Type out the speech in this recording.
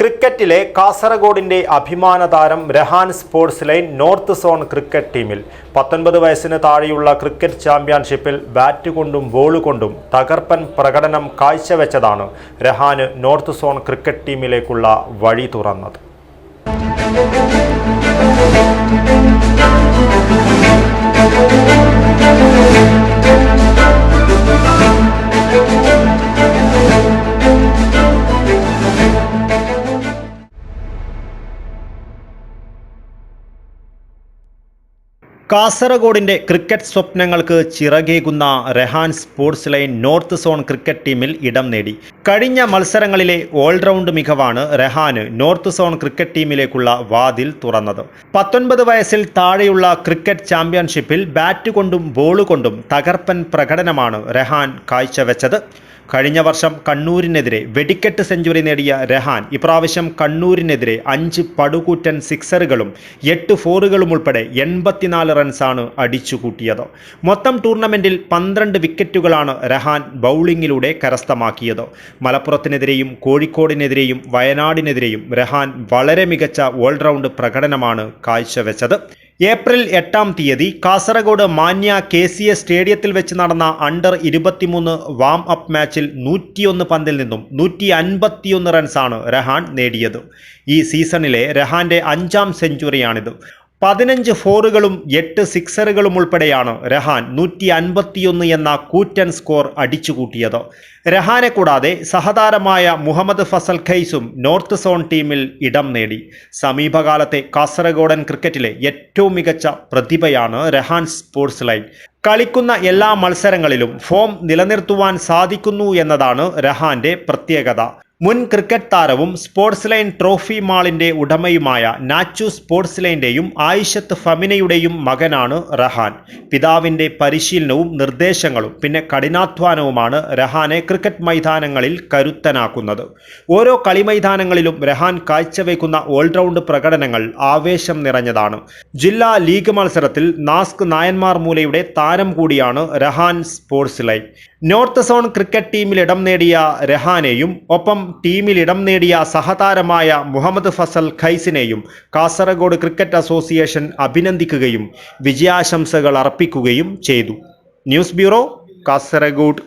ക്രിക്കറ്റിലെ കാസർഗോഡിന്റെ അഭിമാന താരം Rahan sports line north zone cricket ടീമിൽ 19 വയസ്സിന് താഴെയുള്ള ക്രിക്കറ്റ് ചാമ്പ്യൻഷിപ്പിൽ ബാറ്റ് കൊണ്ടും ബോൾ കൊണ്ടും തകർപ്പൻ പ്രകടനം കാഴ്ചവെച്ചതാണ് രഹാന് നോർത്ത് സോൺ ക്രിക്കറ്റ് ടീമിലേക്കുള്ള വഴി തുറന്നത്. കാസർഗോഡിന്റെ ക്രിക്കറ്റ് സ്വപ്നങ്ങൾക്ക് ചിറകേകുന്ന Rahan sports line north zone cricket ടീമിൽ ഇടം നേടി. കഴിഞ്ഞ മത്സരങ്ങളിലെ ഓൾറൗണ്ട് മികവാണ് രഹാന് നോർത്ത് സോൺ ക്രിക്കറ്റ് ടീമിലേക്കുള്ള വാതിൽ തുറന്നത്. 19 വയസ്സിൽ താഴെയുള്ള ക്രിക്കറ്റ് ചാമ്പ്യൻഷിപ്പിൽ ബാറ്റ് കൊണ്ടും ബോൾ കൊണ്ടും തകർപ്പൻ പ്രകടനമാണ് രഹാൻ കാഴ്ചവെച്ചത്. കഴിഞ്ഞ വർഷം കണ്ണൂരിനെതിരെ വെടിക്കെട്ട് സെഞ്ചുറി നേടിയ രഹാൻ ഇപ്രാവശ്യം കണ്ണൂരിനെതിരെ 5 പടുകൂറ്റൻ സിക്സറുകളും 8 ഫോറുകളും ഉൾപ്പെടെ 84 റൺസാണ് അടിച്ചുകൂട്ടിയത്. മൊത്തം ടൂർണമെന്റിൽ 12 വിക്കറ്റുകളാണ് രഹാൻ ബൗളിങ്ങിലൂടെ കരസ്ഥമാക്കിയത്. മലപ്പുറത്തിനെതിരെയും കോഴിക്കോടിനെതിരെയും വയനാടിനെതിരെയും രഹാൻ വളരെ മികച്ച ഓൾറൗണ്ട് പ്രകടനമാണ് കാഴ്ചവെച്ചത്. ഏപ്രിൽ 8-ാം തീയതി കാസർഗോഡ് മാന്യ KCA സ്റ്റേഡിയത്തിൽ വെച്ച് നടന്ന അണ്ടർ 23 വാം അപ്പ് മാച്ചിൽ 101 പന്തിൽ നിന്നും 151 റൺസാണ് രഹാൻ നേടിയത്. ഈ സീസണിലെ രഹാന്റെ 5-ാം സെഞ്ചുറിയാണിത്. 15 ഫോറുകളും 8 സിക്സറുകളും ഉൾപ്പെടെയാണ് രഹാൻ 151 എന്ന കൂറ്റൻ സ്കോർ അടിച്ചുകൂട്ടിയത്. രഹാനെ കൂടാതെ സഹതാരമായ മുഹമ്മദ് ഫസൽ ഖൈസും നോർത്ത് സോൺ ടീമിൽ ഇടം നേടി. സമീപകാലത്തെ കാസർഗോഡൻ ക്രിക്കറ്റിലെ ഏറ്റവും മികച്ച പ്രതിഭയാണ് രഹാൻ സ്പോർട്സ് ലൈൻ. കളിക്കുന്ന എല്ലാ മത്സരങ്ങളിലും ഫോം നിലനിർത്തുവാൻ സാധിക്കുന്നു എന്നതാണ് രഹാന്റെ പ്രത്യേകത. മുൻ ക്രിക്കറ്റ് താരവും സ്പോർട്സ് ലൈൻ ട്രോഫി മാളിന്റെ ഉടമയുമായ നാച്ചു സ്പോർട്സ് ലൈൻ്റെയും ആയിഷത്ത് ഫമിനയുടെയും മകനാണ് രഹാൻ. പിതാവിൻ്റെ പരിശീലനവും നിർദ്ദേശങ്ങളും പിന്നെ കഠിനാധ്വാനവുമാണ് രഹാനെ ക്രിക്കറ്റ് മൈതാനങ്ങളിൽ കരുത്തനാക്കുന്നത്. ഓരോ കളിമൈതാനങ്ങളിലും രഹാൻ കാഴ്ചവെക്കുന്ന ഓൾറൗണ്ട് പ്രകടനങ്ങൾ ആവേശം നിറഞ്ഞതാണ്. ജില്ലാ ലീഗ് മത്സരത്തിൽ നാസ്ക് നായന്മാർ മൂലയുടെ താരം കൂടിയാണ് Rahan sports line. North zone cricket ടീമിൽ ഇടം നേടിയ രഹാനെയും ഒപ്പം ടീമിൽ ഇടം നേടിയ സഹതാരമായ മുഹമ്മദ് ഫസൽ ഖൈസിനെയും കാസർഗോഡ് ക്രിക്കറ്റ് അസോസിയേഷൻ അഭിനന്ദിക്കുകയും വിജയാശംസകൾ അർപ്പിക്കുകയും ചെയ്തു. News bureau, Kasaragod.